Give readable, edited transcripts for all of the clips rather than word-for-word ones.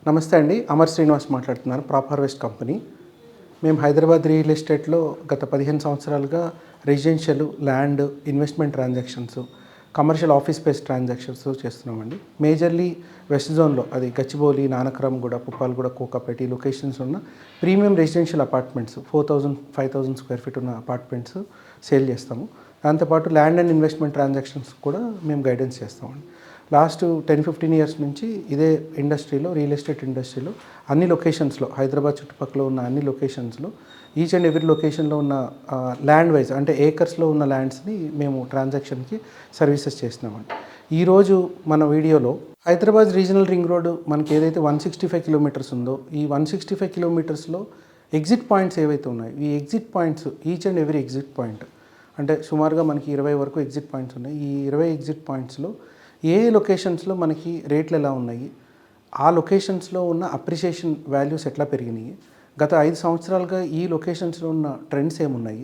నమస్తే అండి. అమర్ శ్రీనివాస్ మాట్లాడుతున్నాను. ప్రాప్ హార్వెస్ట్ కంపెనీ. మేము హైదరాబాద్ రియల్ ఎస్టేట్లో గత 15 సంవత్సరాలుగా residential, land, investment transactions, commercial office space transactions చేస్తున్నామండి. మేజర్లీ వెస్ట్ జోన్లో, అది గచ్చిబౌలి, నానక్రామ్గూడ, పుప్పాలగూడ, కోకాపేట ఈ లొకేషన్స్ ఉన్న premium residential apartments 4000, 5000 square feet ఉన్న అపార్ట్మెంట్స్ సేల్ చేస్తాము. దాంతోపాటు ల్యాండ్ అండ్ ఇన్వెస్ట్మెంట్ ట్రాన్సాక్షన్స్ కూడా మేము గైడెన్స్ చేస్తామండి. లాస్ట్ 10-15 ఇయర్స్ నుంచి ఇదే ఇండస్ట్రీలో, రియల్ ఎస్టేట్ ఇండస్ట్రీలో అన్ని లొకేషన్స్లో, హైదరాబాద్ చుట్టుపక్కల ఉన్న అన్ని లొకేషన్స్లో ఈచ్ అండ్ ఎవ్రీ లొకేషన్లో ఉన్న ల్యాండ్ వైజ్ అంటే ఏకర్స్లో ఉన్న ల్యాండ్స్ని మేము ట్రాన్సాక్షన్కి సర్వీసెస్ చేస్తున్నామండి. ఈరోజు మన వీడియోలో హైదరాబాద్ రీజనల్ రింగ్ రోడ్ మనకి ఏదైతే 165 కిలోమీటర్స్ ఉందో, ఈ 165 కిలోమీటర్స్లో ఎగ్జిట్ పాయింట్స్ ఏవైతే ఉన్నాయో, ఈ exit points each and every exit point అంటే సుమారుగా మనకి 20 వరకు ఎగ్జిట్ పాయింట్స్ ఉన్నాయి. ఈ 20 ఎగ్జిట్ పాయింట్స్లో ఏ లొకేషన్స్లో మనకి రేట్లు ఎలా ఉన్నాయి, ఆ లొకేషన్స్లో ఉన్న అప్రిషియేషన్ వాల్యూస్ ఎట్లా పెరిగినాయి, గత 5 సంవత్సరాలుగా ఈ లొకేషన్స్లో ఉన్న ట్రెండ్స్ ఏమున్నాయి,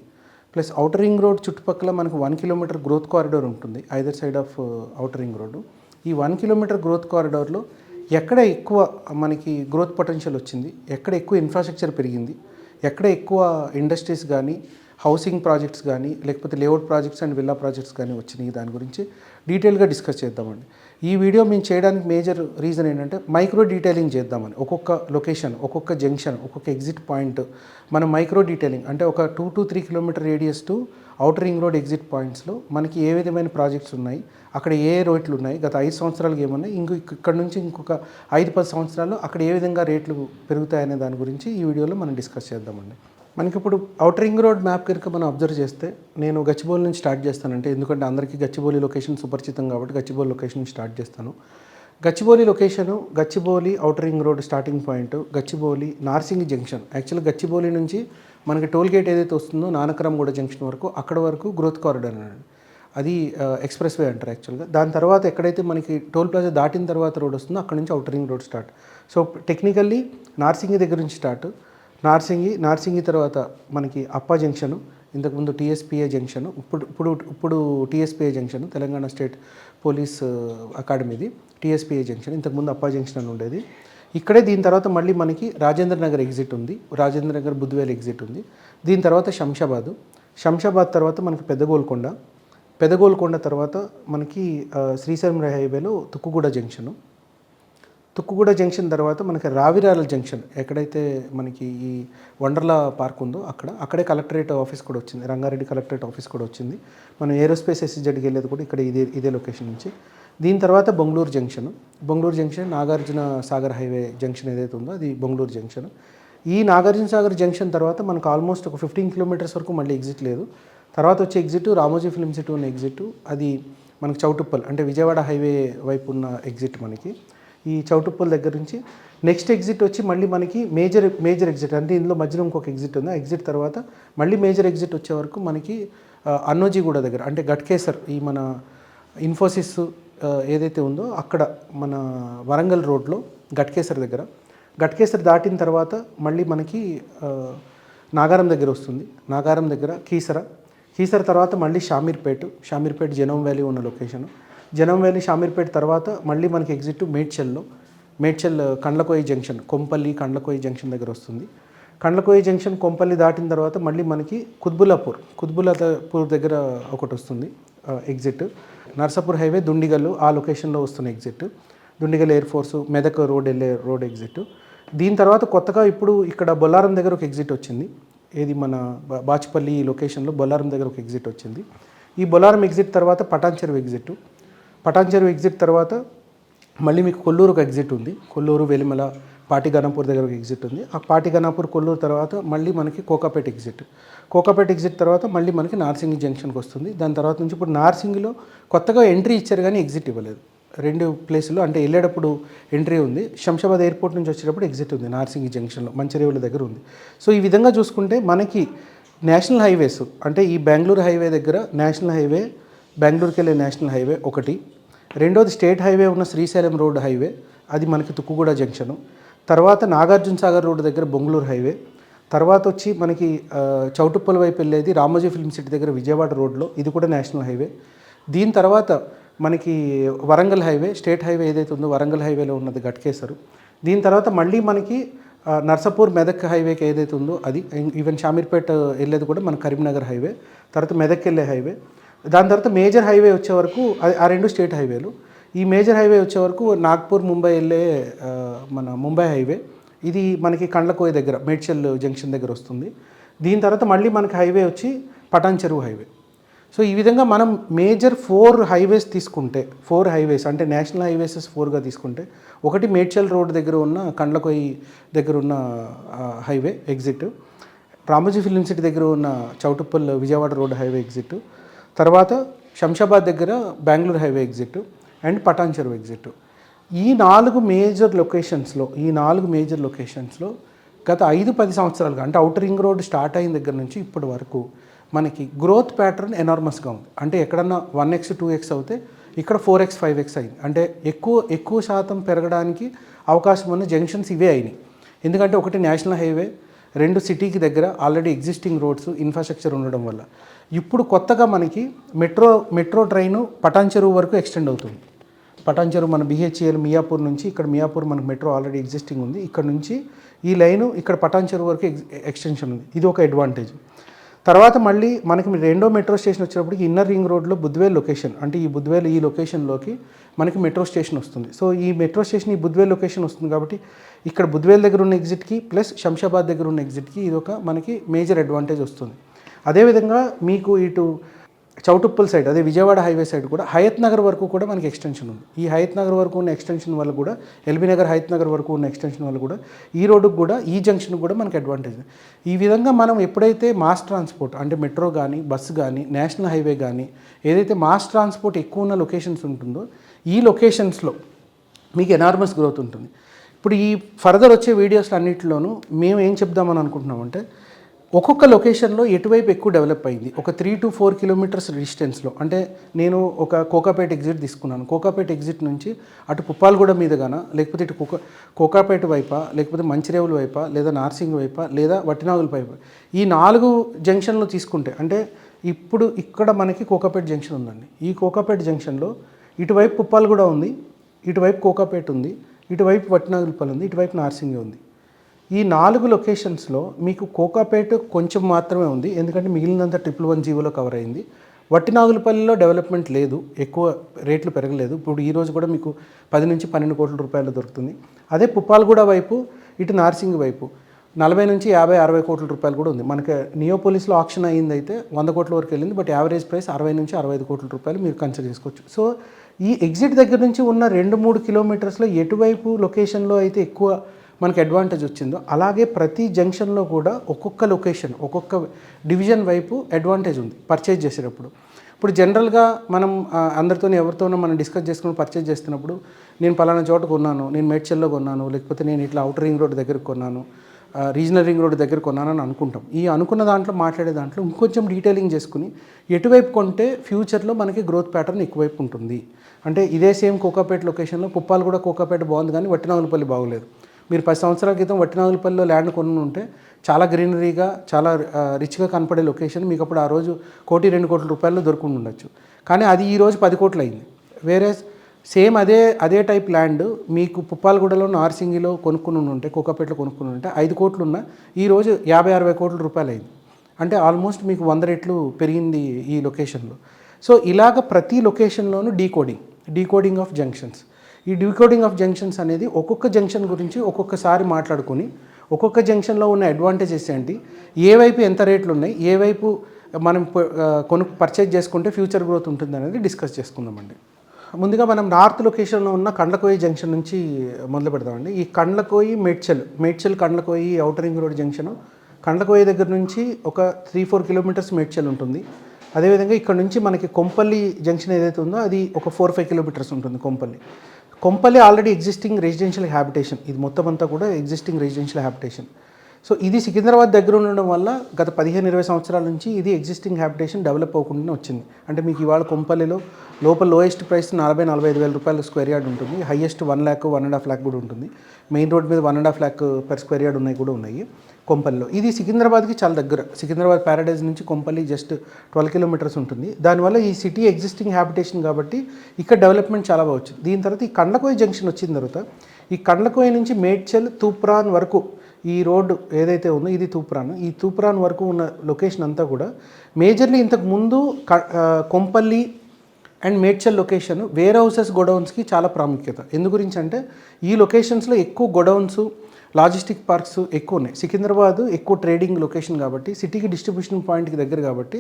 ప్లస్ ఔటర్ రింగ్ రోడ్ చుట్టుపక్కల మనకు 1 కిలోమీటర్ గ్రోత్ కారిడార్ ఉంటుంది either side of outer ring road. ఈ 1 కిలోమీటర్ గ్రోత్ కారిడార్లో ఎక్కడ ఎక్కువ మనకి గ్రోత్ పొటెన్షియల్ వచ్చింది, ఎక్కడ ఎక్కువ ఇన్ఫ్రాస్ట్రక్చర్ పెరిగింది, ఎక్కడ ఎక్కువ ఇండస్ట్రీస్ కానీ, హౌసింగ్ ప్రాజెక్ట్స్ కానీ, లేకపోతే layout projects and villa projects కానీ వచ్చినాయి, దాని గురించి డీటెయిల్గా డిస్కస్ చేద్దామండి. ఈ వీడియో మేము చేయడానికి మేజర్ రీజన్ ఏంటంటే మైక్రో డీటెయిలింగ్ చేద్దామని. ఒక్కొక్క లొకేషన్, ఒక్కొక్క జంక్షన్, ఒక్కొక్క ఎగ్జిట్ పాయింట్ మనం మైక్రో డీటెయిలింగ్ అంటే ఒక 2 to 3 kilometre radius to outer ring road exit పాయింట్స్లో మనకి ఏ విధమైన ప్రాజెక్ట్స్ ఉన్నాయి, అక్కడ ఏ రేట్లు ఉన్నాయి, గత 5 సంవత్సరాలుగా ఏమున్నాయి, ఇక్కడ నుంచి ఇంకొక 5-10 సంవత్సరాల్లో అక్కడ ఏ విధంగా రేట్లు పెరుగుతాయనే దాని గురించి ఈ వీడియోలో మనం డిస్కస్ చేద్దామండి. మనకి ఇప్పుడు ఔటర్ రింగ్ రోడ్ మ్యాప్ కనుక మనం అబ్జర్వ్ చేస్తే, నేను గచ్చిబౌలి నుంచి స్టార్ట్ చేస్తానంటే, ఎందుకంటే అందరికీ గచ్చిబౌలి లొకేషన్ సుపరిచితం కాబట్టి గచ్చిబౌలి లొకేషన్ స్టార్ట్ చేస్తాను. Gachibowli location, Gachibowli outer ring road starting point Gachibowli Narsingi junction. యాక్చువల్గా గచ్చిబౌలి నుంచి మనకి టోల్ గేట్ ఏదైతే వస్తుందో నానక్రామ్గూడ జంక్షన్ వరకు, అక్కడ వరకు గ్రోత్ కారిడార్ అండి. అది ఎక్స్ప్రెస్ వే అంటారు యాక్చువల్గా. దాని తర్వాత ఎక్కడైతే మనకి టోల్ ప్లాజా దాటిన తర్వాత రోడ్ వస్తుందో అక్కడ నుంచి outer ring road start. So technically Narsingi దగ్గర నుంచి స్టార్ట్. నార్సింగి తర్వాత మనకి అప్పా జంక్షను, ఇంతకుముందు టీఎస్పీఏ జంక్షను, ఇప్పుడు TSPA junction, Telangana state police అకాడమీది టీఎస్పీఏ జంక్షన్. ఇంతకుముందు అప్పా జంక్షన్ అని ఉండేది. ఇక్కడే దీని తర్వాత మళ్ళీ మనకి రాజేంద్ర నగర్ ఎగ్జిట్ ఉంది, రాజేంద్ర నగర్ బుద్ధివేల్ ఎగ్జిట్ ఉంది. దీని తర్వాత శంషాబాద్ తర్వాత మనకి పెద్దగోల్కొండ తర్వాత మనకి శ్రీశైలం హైవేలో తుక్కుగూడ జంక్షన్ తర్వాత మనకి రావిరాల జంక్షన్, ఎక్కడైతే మనకి ఈ వండర్లా పార్క్ ఉందో అక్కడే కలెక్టరేట్ ఆఫీస్ కూడా వచ్చింది, రంగారెడ్డి కలెక్టరేట్ ఆఫీస్ కూడా వచ్చింది. మనం ఏరోస్పేస్ ఎస్సీజెడ్కి వెళ్ళేది కూడా ఇక్కడ ఇదే లొకేషన్ నుంచి. దీని తర్వాత Bengaluru junction Nagarjuna Sagar highway junction ఏదైతే ఉందో అది బొంగళూరు జంక్షన్. ఈ నాగార్జున సాగర్ జంక్షన్ తర్వాత మనకు ఆల్మోస్ట్ ఒక 15 కిలోమీటర్స్ వరకు మళ్ళీ ఎగ్జిట్ లేదు. తర్వాత వచ్చే ఎగ్జిట్ రామోజీ ఫిల్మ్ సిటీ ఉన్న ఎగ్జిట్, అది మనకి చౌటుప్పల్ అంటే విజయవాడ హైవే వైపు ఉన్న ఎగ్జిట్. మనకి ఈ చౌటుప్పల్ దగ్గర నుంచి నెక్స్ట్ ఎగ్జిట్ వచ్చి మళ్ళీ మనకి మేజర్ ఎగ్జిట్ అంటే ఇందులో మధ్యలో ఇంకొక ఎగ్జిట్ ఉంది. ఎగ్జిట్ తర్వాత మళ్ళీ మేజర్ ఎగ్జిట్ వచ్చే వరకు మనకి అన్నోజీగూడ దగ్గర అంటే గట్కేసర్, ఈ మన ఇన్ఫోసిస్ ఏదైతే ఉందో అక్కడ మన వరంగల్ రోడ్లో గట్కేసర్ దాటిన తర్వాత మళ్ళీ మనకి నాగారం దగ్గర వస్తుంది. నాగారం దగ్గర కీసర తర్వాత మళ్ళీ షామీర్పేట్ జనం వ్యాలీ ఉన్న లొకేషన్. జనం వ్యాలీ షామీర్పేట్ తర్వాత మళ్ళీ మనకి ఎగ్జిట్ మేడ్చల్ కండ్లకోయి జంక్షన్, కండ్లకోయి జంక్షన్ దగ్గర వస్తుంది. కండ్లకోయి జంక్షన్ కొంపల్లి దాటిన తర్వాత మళ్ళీ మనకి కుత్బుల్లాపూర్ దగ్గర ఒకటి వస్తుంది ఎగ్జిట్. నర్సాపూర్ హైవే దుండిగల్ ఆ లొకేషన్లో వస్తున్న exit. Dundigal air force Medak road exit. దీని తర్వాత కొత్తగా ఇప్పుడు ఇక్కడ బొల్లారం దగ్గర ఒక ఎగ్జిట్ వచ్చింది. ఏది మన బాచుపల్లి లొకేషన్లో బొల్లారం దగ్గర ఒక ఎగ్జిట్ వచ్చింది. ఈ బొల్లారం ఎగ్జిట్ తర్వాత పటాన్చెరు ఎగ్జిట్ తర్వాత మళ్ళీ మీకు కొల్లూరు ఒక ఎగ్జిట్ ఉంది. కొల్లూరు, వెలిమల, పాటిగణపూర్ దగ్గర ఒక ఎగ్జిట్ ఉంది. ఆ పాటిగణపూర్ కొల్లూరు తర్వాత మళ్ళీ మనకి కోకాపేట ఎగ్జిట్ తర్వాత మళ్ళీ మనకి నార్సింగి జంక్షన్కి వస్తుంది. దాని తర్వాత నుంచి ఇప్పుడు నార్సింగిలో కొత్తగా ఎంట్రీ ఇచ్చారు కానీ ఎగ్జిట్ ఇవ్వలేదు. 2 ప్లేసులు అంటే వెళ్ళేటప్పుడు ఎంట్రీ ఉంది, శంషాబాద్ ఎయిర్పోర్ట్ నుంచి వచ్చేటప్పుడు ఎగ్జిట్ ఉంది నార్సింగి జంక్షన్లో, మంచిర్యాల దగ్గర ఉంది. సో ఈ విధంగా చూసుకుంటే మనకి నేషనల్ హైవేస్ అంటే ఈ బెంగళూరు హైవే దగ్గర నేషనల్ హైవే, బెంగళూరుకి వెళ్ళే నేషనల్ హైవే ఒకటి. రెండోది స్టేట్ హైవే ఉన్న శ్రీశైలం రోడ్ హైవే, అది మనకి తుక్కుగూడ జంక్షను. తర్వాత నాగార్జున సాగర్ రోడ్ దగ్గర బొంగళూరు హైవే. తర్వాత వచ్చి మనకి చౌటుప్పల్ వైపు వెళ్ళేది రామోజీ ఫిల్మ్ సిటీ దగ్గర విజయవాడ రోడ్లో, ఇది కూడా నేషనల్ హైవే. దీని తర్వాత మనకి వరంగల్ హైవే, స్టేట్ హైవే ఏదైతే ఉందో వరంగల్ హైవేలో ఉన్నది గట్కేసరు. దీని తర్వాత మళ్ళీ మనకి నర్సాపూర్ మెదక్ హైవేకి ఏదైతే ఉందో అది, ఈవెన్ షామీర్పేట వెళ్ళేది కూడా మన కరీంనగర్ హైవే, తర్వాత మెదక్ వెళ్ళే హైవే. దాని తర్వాత మేజర్ హైవే వచ్చే వరకు ఆ రెండు స్టేట్ హైవేలు. ఈ మేజర్ హైవే వచ్చే వరకు నాగ్పూర్ ముంబై వెళ్ళే మన ముంబై హైవే, ఇది మనకి కండ్లకోయ దగ్గర మేడ్చల్ జంక్షన్ దగ్గర వస్తుంది. దీని తర్వాత మళ్ళీ మనకి హైవే వచ్చి పటాన్ చెరువు హైవే. సో ఈ విధంగా మనం మేజర్ 4 హైవేస్ తీసుకుంటే, 4 హైవేస్ అంటే నేషనల్ హైవేసెస్ 4గా తీసుకుంటే, ఒకటి మేడ్చల్ రోడ్ దగ్గర ఉన్న కండ్లకోయి దగ్గర ఉన్న highway exit, Ramoji film city దగ్గర ఉన్న Choutuppal Vijayawada road highway exit, తర్వాత శంషాబాద్ దగ్గర Bengaluru highway exit and Patan Cheruvu exit. ఈ 4 మేజర్ లొకేషన్స్లో గత 5-10 సంవత్సరాలుగా, అంటే అవుటర్ రింగ్ రోడ్ స్టార్ట్ అయిన దగ్గర నుంచి ఇప్పటి వరకు మనకి గ్రోత్ ప్యాటర్న్ ఎనార్మస్గా ఉంది. అంటే ఎక్కడన్నా 1x 2x అవుతే ఇక్కడ 4x 5x అయింది. అంటే ఎక్కువ శాతం పెరగడానికి అవకాశం ఉన్న జంక్షన్స్ ఇవే అయినాయి. ఎందుకంటే ఒకటి నేషనల్ హైవే, 2 సిటీకి దగ్గర ఆల్రెడీ ఎగ్జిస్టింగ్ రోడ్స్ ఇన్ఫ్రాస్ట్రక్చర్ ఉండడం వల్ల. ఇప్పుడు కొత్తగా మనకి మెట్రో ట్రైను పటాన్ చెరువు వరకు ఎక్స్టెండ్ అవుతుంది. పటాన్ చెరువు మన బిహెచ్ఎల్ మియాపూర్ నుంచి, ఇక్కడ మియాపూర్ మనకు మెట్రో ఆల్రెడీ ఎగ్జిస్టింగ్ ఉంది, ఇక్కడ నుంచి ఈ లైను ఇక్కడ పటాన్ చెరువు వరకు ఎక్స్టెన్షన్ ఉంది. ఇది ఒక అడ్వాంటేజ్. తర్వాత మళ్ళీ మనకి రెండో మెట్రో స్టేషన్ వచ్చేటప్పటికి ఇన్నర్ రింగ్ రోడ్లో బుద్వేల్ లొకేషన్, అంటే ఈ లొకేషన్లోకి మనకి మెట్రో స్టేషన్ వస్తుంది. సో ఈ మెట్రో స్టేషన్ ఈ బుద్వేల్ లొకేషన్ వస్తుంది కాబట్టి ఇక్కడ బుద్వేల్ దగ్గర ఉన్న ఎగ్జిట్కి ప్లస్ శంషాబాద్ దగ్గర ఉన్న ఎగ్జిట్కి ఇది ఒక మనకి మేజర్ అడ్వాంటేజ్ వస్తుంది. అదేవిధంగా మీకు ఇటు చౌటుప్పల్ సైడ్, అదే విజయవాడ హైవే సైడ్ కూడా హయత్ నగర్ వరకు కూడా మనకి ఎక్స్టెన్షన్ ఉంది. ఈ హయత్ నగర్ వరకు ఉన్న ఎక్స్టెన్షన్ వల్ల కూడా, ఎల్బీ నగర్ హయత్ నగర్ వరకు ఉన్న ఎక్స్టెన్షన్ వల్ల కూడా ఈ రోడ్డుకు కూడా, ఈ జంక్షన్కి కూడా మనకి అడ్వాంటేజ్. ఈ విధంగా మనం ఎప్పుడైతే మాస్ ట్రాన్స్పోర్ట్ అంటే మెట్రో కానీ, బస్సు కానీ, నేషనల్ హైవే కానీ, ఏదైతే మాస్ ట్రాన్స్పోర్ట్ ఎక్కువ ఉన్న లొకేషన్స్ ఉంటుందో ఈ లొకేషన్స్లో మీకు ఎనార్మస్ గ్రోత్ ఉంటుంది. ఇప్పుడు ఈ ఫర్దర్ వచ్చే వీడియోస్లో అన్నింటిలోనూ మేము ఏం చెప్దామని అనుకుంటున్నామంటే, ఒక్కొక్క లొకేషన్లో ఎటువైపు ఎక్కువ డెవలప్ అయింది, ఒక 3 to 4 కిలోమీటర్స్ డిస్టెన్స్లో. అంటే నేను ఒక కోకాపేట ఎగ్జిట్ తీసుకున్నాను. కోకాపేట ఎగ్జిట్ నుంచి అటు పుప్పాలగూడ మీదగానా, లేకపోతే ఇటు కోకాపేట వైపా, లేకపోతే మంచిరేవుల వైపా, లేదా నార్సింగ్ వైపా, లేదా వట్టినాగుల వైపా, ఈ 4 జంక్షన్లు తీసుకుంటే, అంటే ఇప్పుడు ఇక్కడ మనకి కోకాపేట జంక్షన్ ఉందండి. ఈ కోకాపేట జంక్షన్లో ఇటువైపు పుప్పాలగూడ ఉంది, ఇటువైపు కోకాపేట ఉంది, ఇటువైపు వట్టినాగులపల్లి ఉంది, ఇటువైపు నార్సింగ్ ఉంది. ఈ 4 లొకేషన్స్లో మీకు కోకాపేట కొంచెం మాత్రమే ఉంది, ఎందుకంటే మిగిలినంత 111 కవర్ అయింది. వట్టినాగులపల్లిలో డెవలప్మెంట్ లేదు, ఎక్కువ రేట్లు పెరగలేదు. ఇప్పుడు ఈరోజు కూడా మీకు 10 నుంచి 12 కోట్ల రూపాయలు దొరుకుతుంది. అదే పుప్పాలగూడ వైపు, ఇటు నార్సింగ్ వైపు 40 నుంచి 50-60 కోట్ల రూపాయలు కూడా ఉంది. మనకి నియోపోలిస్లో ఆక్షన్ అయ్యింది అయితే 100 కోట్ల వరకు వెళ్ళింది, బట్ యావరేజ్ ప్రైస్ 60 నుంచి 65 కోట్ల రూపాయలు మీరు కన్సిడర్ చేసుకోవచ్చు. సో ఈ ఎగ్జిట్ దగ్గర నుంచి ఉన్న 2-3 కిలోమీటర్స్లో ఎటువైపు లొకేషన్లో అయితే ఎక్కువ మనకి అడ్వాంటేజ్ వచ్చిందో, అలాగే ప్రతి జంక్షన్లో కూడా ఒక్కొక్క లొకేషన్, ఒక్కొక్క డివిజన్ వైపు అడ్వాంటేజ్ ఉంది పర్చేజ్ చేసేటప్పుడు. ఇప్పుడు జనరల్గా మనం అందరితోనే ఎవరితోనో మనం డిస్కస్ చేసుకుని పర్చేజ్ చేస్తున్నప్పుడు, నేను పలానా చోట కొన్నాను, నేను మేడ్చల్లో కొన్నాను, లేకపోతే నేను ఇట్లా అవుటర్ రింగ్ రోడ్ దగ్గర కొన్నాను, రీజనల్ రింగ్ రోడ్ దగ్గర కొన్నానని అనుకుంటాం. ఈ అనుకున్న దాంట్లో మాట్లాడే దాంట్లో ఇంకొంచెం డీటెయిలింగ్ చేసుకుని ఎటువైపు కొంటే ఫ్యూచర్లో మనకి గ్రోత్ ప్యాటర్న్ ఎక్కువైపు ఉంటుంది. అంటే ఇదే సేమ్ కోకాపేట లొకేషన్లో పుప్పాలగూడ కోకాపేట బాగుంది కానీ వట్టినాగులపల్లి బాగోలేదు. మీరు 10 సంవత్సరాల క్రితం వట్టినాగులపల్లిలో ల్యాండ్ కొని ఉంటే చాలా గ్రీనరీగా, చాలా రిచ్గా కనపడే లొకేషన్, మీకు అప్పుడు ఆ రోజు 1-2 కోట్ల రూపాయలు దొరుకుని ఉండొచ్చు. కానీ అది ఈరోజు 10 కోట్లు అయింది. వేరే సేమ్ అదే టైప్ ల్యాండ్ మీకు పుప్పాలగూడలో, నార్సింగిలో కొనుక్కుని ఉంటే, కోకాపేటలో కొనుక్కుని ఉంటే 5 కోట్లు ఉన్న ఈరోజు 50-60 కోట్ల రూపాయలు అయింది. అంటే ఆల్మోస్ట్ మీకు 100 రెట్లు పెరిగింది ఈ లొకేషన్లో. సో ఇలాగ ప్రతి లొకేషన్లోనూ డీకోడింగ్ ఆఫ్ జంక్షన్స్. ఈ డీకోడింగ్ ఆఫ్ జంక్షన్స్ అనేది ఒక్కొక్క జంక్షన్ గురించి ఒక్కొక్కసారి మాట్లాడుకొని, ఒక్కొక్క జంక్షన్లో ఉన్న అడ్వాంటేజెస్ ఏంటి, ఏ వైపు ఎంత రేట్లు ఉన్నాయి, ఏ వైపు మనం పర్చేజ్ చేసుకుంటే ఫ్యూచర్ గ్రోత్ ఉంటుంది అనేది డిస్కస్ చేసుకుందామండి. ముందుగా మనం నార్త్ లొకేషన్లో ఉన్న కండ్లకోయి జంక్షన్ నుంచి మొదలు పెడదామండి. ఈ Kandlakoya Medchal Kandlakoya outer ring road junction, Kandlakoya దగ్గర నుంచి ఒక 3-4 కిలోమీటర్స్ మేడ్చల్ ఉంటుంది. అదేవిధంగా ఇక్కడ నుంచి మనకి కొంపల్లి జంక్షన్ ఏదైతే ఉందో అది ఒక 4-5 కిలోమీటర్స్ ఉంటుంది. Kompally already existing residential habitation, ఇది మొత్తం అంతా కూడా ఎగ్జిస్టింగ్ రెసిడెన్షియల్ హ్యాబిటేషన్. సో ఇది సికింద్రాబాద్ దగ్గర ఉండడం వల్ల గత 15-20 సంవత్సరాల నుంచి ఇది ఎగ్జిస్టింగ్ హ్యాబిటేషన్ డెవలప్ అవ్వకుండానే వచ్చింది. అంటే మీకు ఇవాళ కొంపల్లిలో లోపల లోయెస్ట్ ప్రైస్ 40-45 వేల రూపాయల స్క్వేర్ యార్డ్ ఉంటుంది. హైయెస్ట్ 1 lakh 1.5 lakh కూడా ఉంటుంది. మెయిన్ రోడ్ మీద 1.5 lakh per స్క్వేర్ యార్డ్ ఉన్నాయి కూడా ఉన్నాయి కొంపల్లిలో. ఇది సికింద్రాబాద్కి చాలా దగ్గర. సికింద్రాబాద్ ప్యారడైజ్ నుంచి కొంపల్లి జస్ట్ 12 kilometers ఉంటుంది. దానివల్ల ఈ సిటీ ఎగ్జిస్టింగ్ హ్యాబిటేషన్ కాబట్టి ఇక్కడ డెవలప్మెంట్ చాలా బాగా వచ్చింది. దీని తర్వాత ఈ కండ్లకోయ జంక్షన్ వచ్చిన తర్వాత ఈ కండ్లకోయ నుంచి మేడ్చల్ తూప్రాన్ వరకు ఈ రోడ్డు ఏదైతే ఉందో ఇది తూప్రాన్. ఈ తూప్రాన్ వరకు ఉన్న లొకేషన్ అంతా కూడా మేజర్లీ ఇంతకు ముందు Kompally and Medchal location warehouses గోడౌన్స్కి చాలా ప్రాముఖ్యత. ఎందు గురించి అంటే ఈ లొకేషన్స్లో ఎక్కువ గోడౌన్స్ లాజిస్టిక్ పార్క్స్ ఎక్కువ ఉన్నాయి. సికింద్రాబాద్ ఎక్కువ ట్రేడింగ్ లొకేషన్ కాబట్టి సిటీకి డిస్ట్రిబ్యూషన్ పాయింట్కి దగ్గర కాబట్టి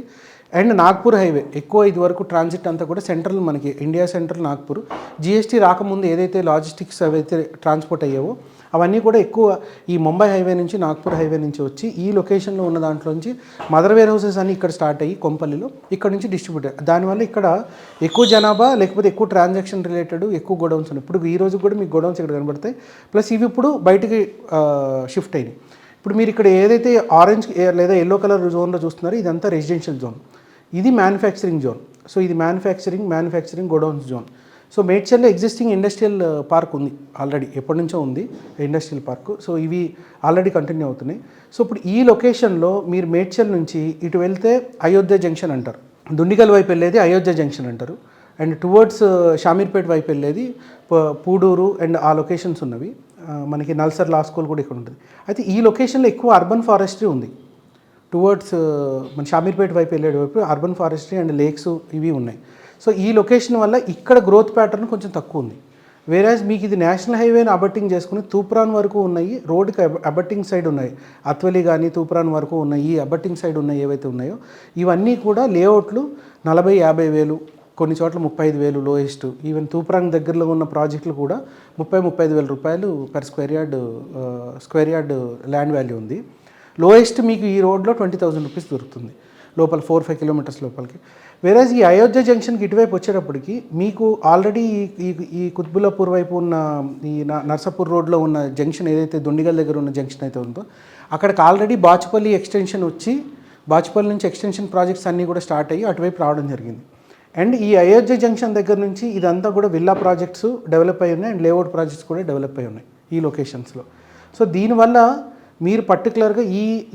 అండ్ నాగ్పూర్ హైవే ఎక్కువ ఇది వరకు ట్రాన్సిట్ అంతా కూడా సెంట్రల్ మనకి ఇండియా సెంట్రల్ నాగ్పూర్. జిఎస్టీ రాకముందు ఏదైతే లాజిస్టిక్స్ అవైతే ట్రాన్స్పోర్ట్ అయ్యావో అవన్నీ కూడా ఎక్కువ ఈ ముంబై హైవే నుంచి నాగ్పూర్ హైవే నుంచి వచ్చి ఈ లొకేషన్లో ఉన్న దాంట్లో నుంచి మదర్ వేర్ హౌసెస్ అన్ని ఇక్కడ స్టార్ట్ అయ్యి కొంపల్లిలో ఇక్కడ నుంచి డిస్ట్రిబ్యూట్. దానివల్ల ఇక్కడ ఎక్కువ జనాభా లేకపోతే ఎక్కువ ట్రాన్సాక్షన్ రిలేటెడ్ ఎక్కువ గోడౌన్స్ ఉన్నాయి. ఇప్పుడు ఈ రోజు కూడా మీకు గోడౌన్స్ ఇక్కడ కనబడతాయి. ప్లస్ ఇవి ఇప్పుడు బయటికి షిఫ్ట్ అయినాయి. ఇప్పుడు మీరు ఇక్కడ ఏదైతే ఆరెంజ్ లేదా ఎల్లో కలర్ జోన్లో చూస్తున్నారో ఇదంతా రెసిడెన్షియల్ జోన్, ఇది మ్యానుఫ్యాక్చరింగ్ జోన్. సో ఇది మ్యానుఫ్యాక్చరింగ్ గోడౌన్స్ జోన్. సో మేడ్చల్లో ఎగ్జిస్టింగ్ ఇండస్ట్రియల్ పార్క్ ఉంది ఆల్రెడీ, ఎప్పటి నుంచో ఉంది ఇండస్ట్రియల్ పార్క్. సో ఇవి ఆల్రెడీ కంటిన్యూ అవుతున్నాయి. సో ఇప్పుడు ఈ లొకేషన్లో మీరు మేడ్చల్ నుంచి ఇటు వెళ్తే అయోధ్య జంక్షన్ అంటారు, దుండిగల్ వైపు వెళ్ళేది అయోధ్య జంక్షన్ అంటారు, అండ్ టువర్డ్స్ షామీర్పేట వైపు వెళ్ళేది పూడూరు అండ్ ఆ లొకేషన్స్ ఉన్నవి. మనకి నల్సర్ లా స్కూల్ కూడా ఇక్కడ ఉంటుంది. అయితే ఈ లొకేషన్లో ఎక్కువ అర్బన్ ఫారెస్ట్రీ ఉంది. టువర్డ్స్ మన షామీర్పేట వైపు వెళ్ళే వైపు అర్బన్ ఫారెస్ట్రీ అండ్ లేక్స్ ఇవి ఉన్నాయి. సో ఈ లొకేషన్ వల్ల ఇక్కడ గ్రోత్ ప్యాటర్న్ కొంచెం తక్కువ ఉంది. వేరేజ్ మీకు ఇది నేషనల్ హైవేని అబట్టింగ్ చేసుకుని తూప్రాన్ వరకు ఉన్నాయి, రోడ్కి అబట్టింగ్ సైడ్ ఉన్నాయి, అత్వలి కానీ తూప్రాన్ వరకు ఉన్నాయి, ఈ అబట్టింగ్ సైడ్ ఉన్నాయి ఏవైతే ఉన్నాయో ఇవన్నీ కూడా లేఅవుట్లు 40-50 వేలు, కొన్ని చోట్ల 35,000 లోయెస్ట్. ఈవెన్ తూప్రాన్ దగ్గరలో ఉన్న ప్రాజెక్టులు కూడా 30-35 వేల రూపాయలు per square yard land value ఉంది. లోయెస్ట్ మీకు ఈ రోడ్లో 20,000 రూపీస్ దొరుకుతుంది లోపల 4-5 kilometers లోపలికి. వేరేజ్ ఈ అయోధ్య జంక్షన్కి ఇటువైపు వచ్చేటప్పటికి మీకు ఆల్రెడీ ఈ కుత్బుల్లాపూర్ వైపు ఉన్న ఈ నర్సాపూర్ రోడ్లో ఉన్న జంక్షన్ ఏదైతే దొండిగల్ దగ్గర ఉన్న జంక్షన్ అయితే ఉందో అక్కడికి ఆల్రెడీ బాచుపల్లి ఎక్స్టెన్షన్ వచ్చి బాచుపల్లి నుంచి ఎక్స్టెన్షన్ ప్రాజెక్ట్స్ అన్నీ కూడా స్టార్ట్ అయ్యి అటువైపు రావడం జరిగింది. అండ్ ఈ అయోధ్య జంక్షన్ దగ్గర నుంచి ఇదంతా కూడా విల్లా ప్రాజెక్ట్స్ డెవలప్ అయి ఉన్నాయి అండ్ లేఅవుట్ ప్రాజెక్ట్స్ కూడా డెవలప్ అయి ఉన్నాయి ఈ లొకేషన్స్లో. సో దీనివల్ల మీరు పర్టికులర్గా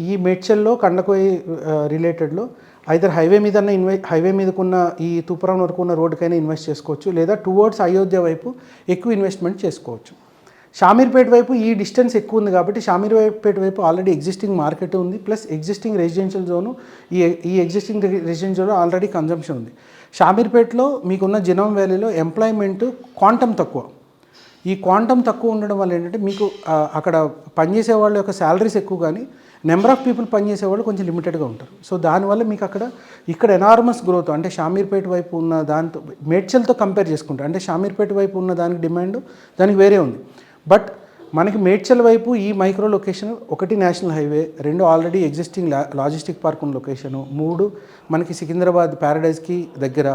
ఈ మేడ్చల్లో కండ్లకోయ రిలేటెడ్లో ఐదర్ హైవే మీదకున్న ఈ తూప్రాన్ వరకు ఉన్న రోడ్డుకైనా ఇన్వెస్ట్ చేసుకోవచ్చు, లేదా టువర్డ్స్ అయోధ్య వైపు ఎక్కువ ఇన్వెస్ట్మెంట్ చేసుకోవచ్చు. షామీర్పేట వైపు ఈ డిస్టెన్స్ ఎక్కువ ఉంది కాబట్టి షామీర్పేట వైపు ఆల్రెడీ ఎగ్జిస్టింగ్ మార్కెట్ ఉంది, ప్లస్ ఎగ్జిస్టింగ్ రెసిడెన్షియల్ జోను. ఈ existing residential zone already consumption ఉంది. షామీర్పేటలో మీకున్న జినోమ్ వ్యాలీలో ఎంప్లాయ్మెంట్ క్వాంటమ్ తక్కువ. ఈ క్వాంటమ్ తక్కువ ఉండడం వల్ల ఏంటంటే మీకు అక్కడ పనిచేసే వాళ్ళ యొక్క శాలరీస్ ఎక్కువ, కానీ నెంబర్ ఆఫ్ పీపుల్ పనిచేసే వాళ్ళు కొంచెం లిమిటెడ్గా ఉంటారు. సో దానివల్ల మీకు ఇక్కడ ఎనార్మస్ గ్రోత్, అంటే షామీర్పేట వైపు ఉన్న దాంతో మేడ్చల్తో కంపేర్ చేసుకుంటారు. అంటే షామీర్పేట వైపు ఉన్న దానికి డిమాండ్ దానికి వేరే ఉంది. బట్ మనకి మేడ్చల్ వైపు ఈ micro location, 1 national highway, 2 already existing logistic park ఉన్న లొకేషను, 3 మనకి సికింద్రాబాద్ ప్యారడైజ్కి దగ్గర,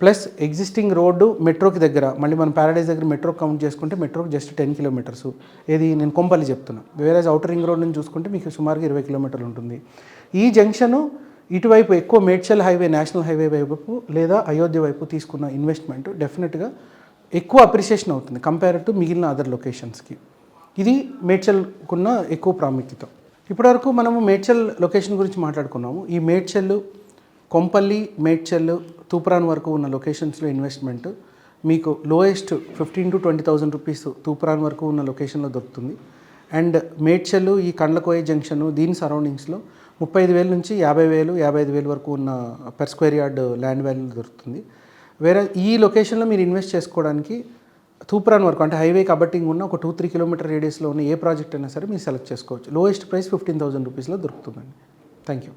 ప్లస్ ఎగ్జిస్టింగ్ రోడ్డు మెట్రోకి దగ్గర. మళ్ళీ మనం ప్యారడైజ్ దగ్గర మెట్రో కౌంట్ చేసుకుంటే మెట్రోకి జస్ట్ 10 kilometers. ఏది నేను కొంపల్లి చెప్తున్నా. వేరే అవుటర్ రింగ్ రోడ్ నుంచి చూసుకుంటే మీకు సుమారుగా 20 kilometers ఉంటుంది. ఈ జంక్షను ఇటువైపు ఎక్కువ మేడ్చల్ హైవే, నేషనల్ హైవే వైపు లేదా అయోధ్య వైపు తీసుకున్న ఇన్వెస్ట్మెంట్ డెఫినెట్గా ఎక్కువ అప్రిషియేషన్ అవుతుంది కంపేర్ టు మిగిలిన అదర్ లొకేషన్స్కి. ఇది మేడ్చల్కున్న ఎక్కువ ప్రాముఖ్యత. ఇప్పటివరకు మనము మేడ్చల్ లొకేషన్ గురించి మాట్లాడుకున్నాము. ఈ మేడ్చల్, కొంపల్లి, మేడ్చల్, తూప్రాన్ వరకు ఉన్న లొకేషన్స్లో ఇన్వెస్ట్మెంట్ మీకు లోయెస్ట్ 15,000 to 20,000 రూపీస్ తూప్రాన్ వరకు ఉన్న లొకేషన్లో దొరుకుతుంది. అండ్ మేడ్చల్, ఈ కండ్లకోయ జంక్షన్ దీని సరౌండింగ్స్లో 35,000 నుంచి 50,000, 55,000 వరకు ఉన్న per square yard land value దొరుకుతుంది. వేరే ఈ లొకేషన్లో మీరు ఇన్వెస్ట్ చేసుకోవడానికి తూప్రాన్ వరకు, అంటే హైవేకి అబట్టింగ్ ఉన్న ఒక 2-3 kilometer రేడియస్లో ఉన్న ఏ ప్రాజెక్ట్ అయినా సరే మీరు సెలెక్ట్ చేసుకోవచ్చు. లోయెస్ట్ ప్రైస్ 15,000 రూపీస్లో దొరుకుతుందండి. Thank you.